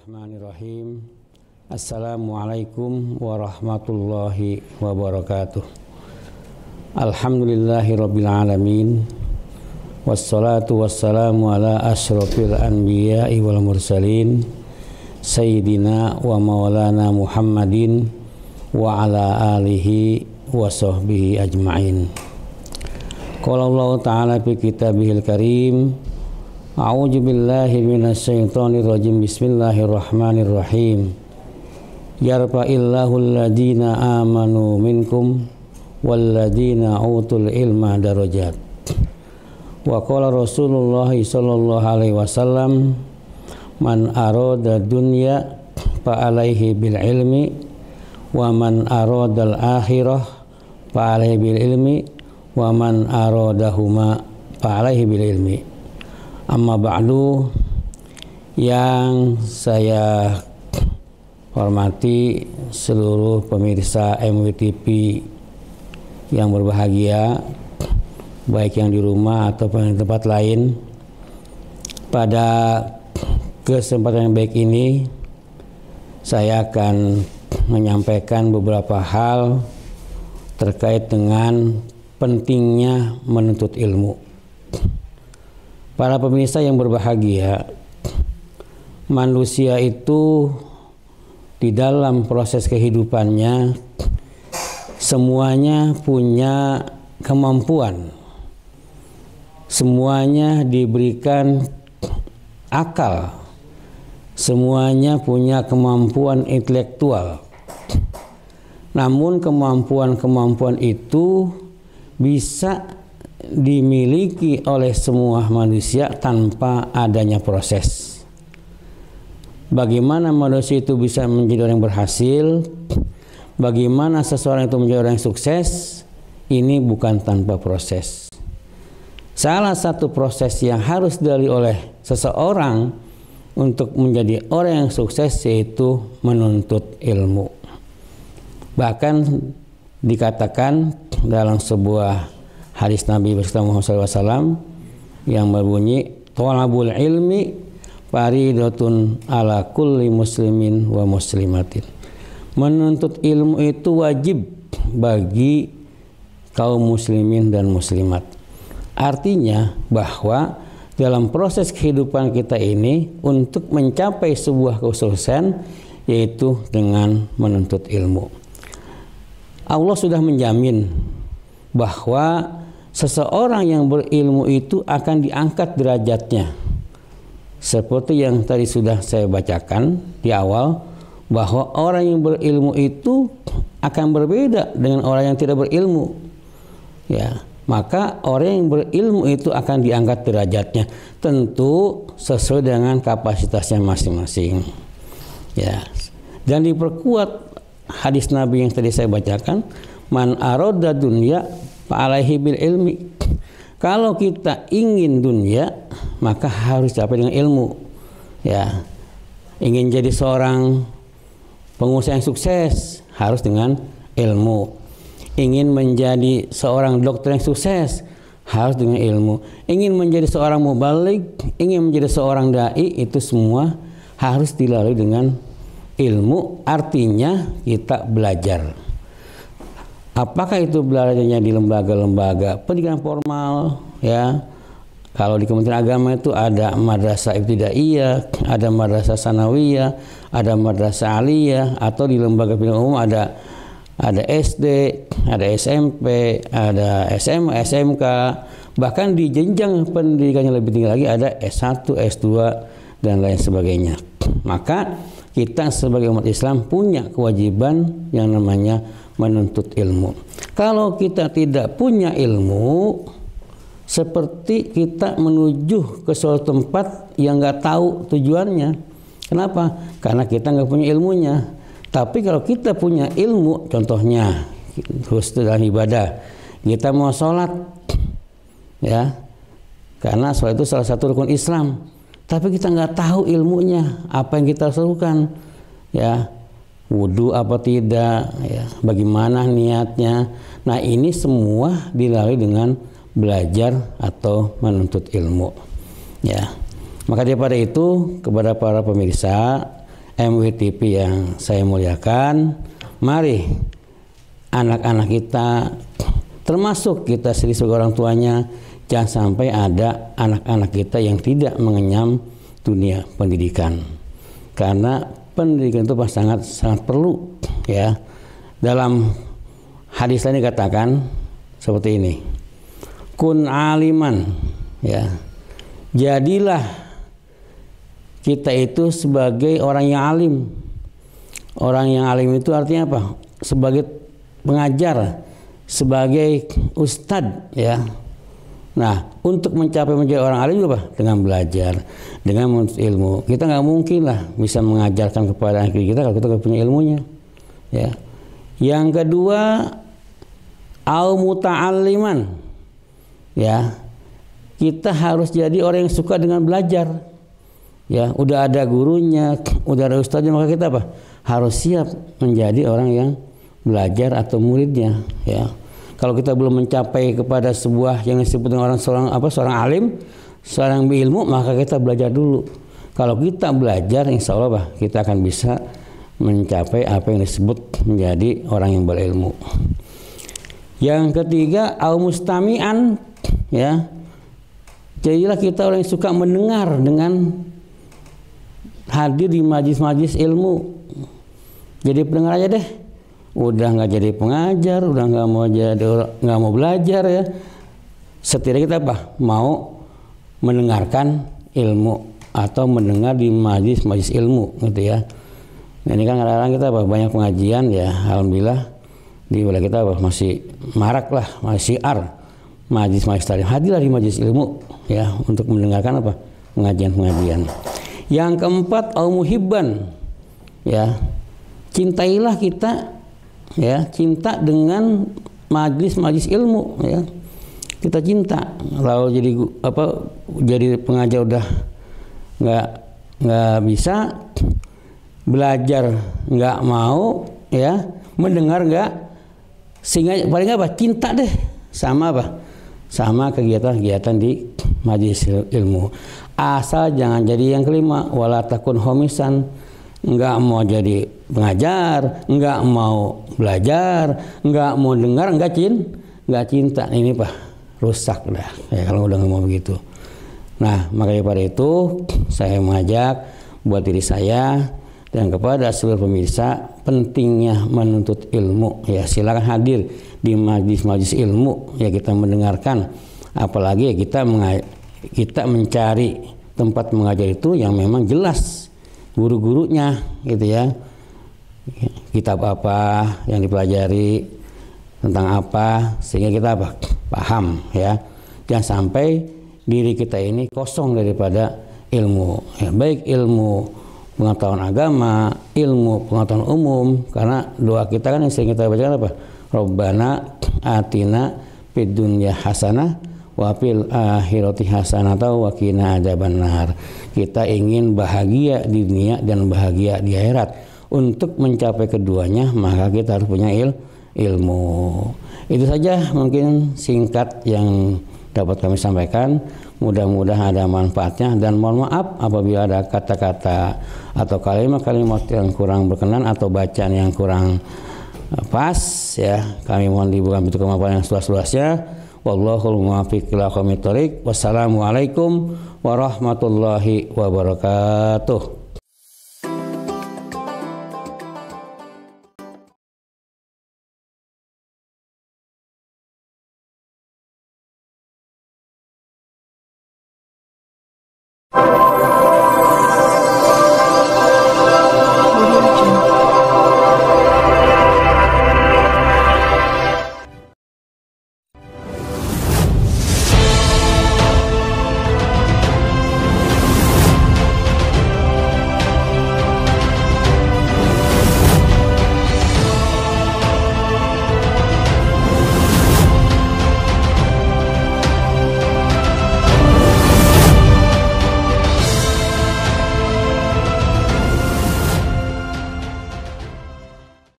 Bismillahirrahmanirrahim. Assalamualaikum warahmatullahi wabarakatuh. Alhamdulillahirabbil alamin. Wassalatu wassalamu ala asyrofil anbiya'i wal mursalin sayyidina wa maulana Muhammadin wa ala alihi wa sahbihi ajma'in. Qala Allah ta'ala fi kitabihil karim, a'udzu billahi minasyaitonir rajim. Bismillahirrahmanirrahim. Yarfa'illahu alladhina amanu minkum walladhina utul ilma darajat. Wa qala Rasulullah sallallahu alaihi wasallam, man arada dunya fa alaihi bil ilmi wa man arada al akhirah fa alaihi bil ilmi wa man aradahuma fa alaihi bil ilmi. Amma ba'du, yang saya hormati seluruh pemirsa MWTV yang berbahagia, baik yang di rumah ataupun di tempat lain. Pada kesempatan yang baik ini, saya akan menyampaikan beberapa hal terkait dengan pentingnya menuntut ilmu. Para pemirsa yang berbahagia, manusia itu di dalam proses kehidupannya semuanya punya kemampuan, semuanya diberikan akal, semuanya punya kemampuan intelektual. Namun kemampuan-kemampuan itu bisa dimiliki oleh semua manusia tanpa adanya proses. Bagaimana manusia itu bisa menjadi orang yang berhasil, bagaimana seseorang itu menjadi orang yang sukses, ini bukan tanpa proses. Salah satu proses yang harus dilalui oleh seseorang untuk menjadi orang yang sukses yaitu menuntut ilmu. Bahkan dikatakan dalam sebuah hadis Nabi Muhammad SAW yang berbunyi, thalabul ilmi faridatun ala kulli muslimin wa muslimatin. Menuntut ilmu itu wajib bagi kaum muslimin dan muslimat. Artinya bahwa dalam proses kehidupan kita ini untuk mencapai sebuah kesuksesan yaitu dengan menuntut ilmu. Allah sudah menjamin bahwa seseorang yang berilmu itu akan diangkat derajatnya. Seperti yang tadi sudah saya bacakan di awal, bahwa orang yang berilmu itu akan berbeda dengan orang yang tidak berilmu. Ya, maka orang yang berilmu itu akan diangkat derajatnya, tentu sesuai dengan kapasitasnya masing-masing. Ya. Dan diperkuat hadis Nabi yang tadi saya bacakan, man arada dunya fa alaihi bil ilmi. Kalau kita ingin dunia, maka harus capai dengan ilmu. Ya. Ingin jadi seorang pengusaha yang sukses, harus dengan ilmu. Ingin menjadi seorang dokter yang sukses, harus dengan ilmu. Ingin menjadi seorang mubaligh, ingin menjadi seorang dai, itu semua harus dilalui dengan ilmu. Artinya kita belajar. Apakah itu belajarnya di lembaga-lembaga pendidikan formal, ya? Kalau di Kementerian Agama itu ada madrasah ibtidaiyah, ada madrasah sanawiyah, ada madrasah aliyah, atau di lembaga pendidikan umum ada SD, ada SMP, ada SMA, SMK, bahkan di jenjang pendidikannya lebih tinggi lagi ada S1, S2 dan lain sebagainya. Maka kita sebagai umat Islam punya kewajiban yang namanya menuntut ilmu. Kalau kita tidak punya ilmu, seperti kita menuju ke suatu tempat yang nggak tahu tujuannya. Kenapa? Karena kita nggak punya ilmunya. Tapi kalau kita punya ilmu, contohnya khusus dalam ibadah, kita mau sholat, ya, karena sholat itu salah satu rukun Islam. Tapi kita nggak tahu ilmunya, apa yang kita harus lakukan, ya, wudu apa tidak, ya, bagaimana niatnya. Nah, ini semua dilalui dengan belajar atau menuntut ilmu, ya. Maka daripada itu, kepada para pemirsa MWTP yang saya muliakan, mari anak-anak kita, termasuk kita sendiri sebagai orang tuanya, jangan sampai ada anak-anak kita yang tidak mengenyam dunia pendidikan. Karena pendidikan itu sangat perlu, ya. Dalam hadis lain dikatakan seperti ini. Kun aliman, ya. Jadilah kita itu sebagai orang yang alim. Orang yang alim itu artinya apa? Sebagai pengajar, sebagai ustadz, ya. Nah, untuk mencapai menjadi orang alim juga apa? Dengan belajar, dengan menuntut ilmu. Kita nggak mungkin lah bisa mengajarkan kepada anak kita kalau kita nggak punya ilmunya, ya. Yang kedua, au muta'alliman, ya. Kita harus jadi orang yang suka dengan belajar, ya. Udah ada gurunya, udah ada ustadznya, maka kita apa? Harus siap menjadi orang yang belajar atau muridnya, ya. Kalau kita belum mencapai kepada sebuah yang disebut dengan seorang alim, seorang berilmu, maka kita belajar dulu. Kalau kita belajar, insya Allah kita akan bisa mencapai apa yang disebut menjadi orang yang berilmu. Yang ketiga, au mustami'an, ya. Jadilah kita orang yang suka mendengar dengan hadir di majlis-majlis ilmu. Jadi pendengar aja deh. Udah nggak jadi pengajar, udah nggak mau belajar, ya. Setidaknya kita apa? Mau mendengarkan ilmu atau mendengar di majlis ilmu, gitu ya. Nah, ini kan kadang-kadang kita apa? Banyak pengajian, ya. Alhamdulillah di wilayah kita apa? Masih marak lah, masih majlis tadi. Hadirlah di majlis ilmu, ya, untuk mendengarkan apa? Pengajian-pengajian. Yang keempat, au muhibban, ya. Cintailah kita, ya, cinta dengan majlis ilmu, ya. Kita cinta. Kalau jadi pengajar udah nggak bisa, belajar nggak mau, ya, mendengar nggak, sehingga paling apa? Cinta deh sama apa? Sama kegiatan-kegiatan di majlis ilmu. Asal jangan jadi yang kelima, wala takun homisan. Nggak mau jadi pengajar, nggak mau belajar, nggak mau dengar, nggak cinta. Ini Pak, rusak dah, ya, kalau udah nggak mau begitu. Nah, makanya pada itu saya mengajak buat diri saya dan kepada seluruh pemirsa pentingnya menuntut ilmu, ya. Silakan hadir di majlis ilmu, ya, kita mendengarkan. Apalagi ya kita mencari tempat mengajar itu yang memang jelas guru-gurunya, gitu ya. Kitab apa yang dipelajari, tentang apa, sehingga kita apa? Paham, ya. Jangan sampai diri kita ini kosong daripada ilmu, ya. Baik ilmu pengetahuan agama, ilmu pengetahuan umum. Karena doa kita kan yang sering kita baca apa? Rabbana atina fid dunya hasanah wa fil akhirati hasanah wa qina adzabannar. Kita ingin bahagia di dunia dan bahagia di akhirat. Untuk mencapai keduanya maka kita harus punya ilmu. Itu saja mungkin singkat yang dapat kami sampaikan. Mudah-mudahan ada manfaatnya, dan mohon maaf apabila ada kata-kata atau kalimat-kalimat yang kurang berkenan atau bacaan yang kurang pas, ya. Kami mohon dibuka pintu kemampuan yang seluas-luasnya. Wallahul muwaffiq ila aqwamit thoriq. Wassalamualaikum warahmatullahi wabarakatuh.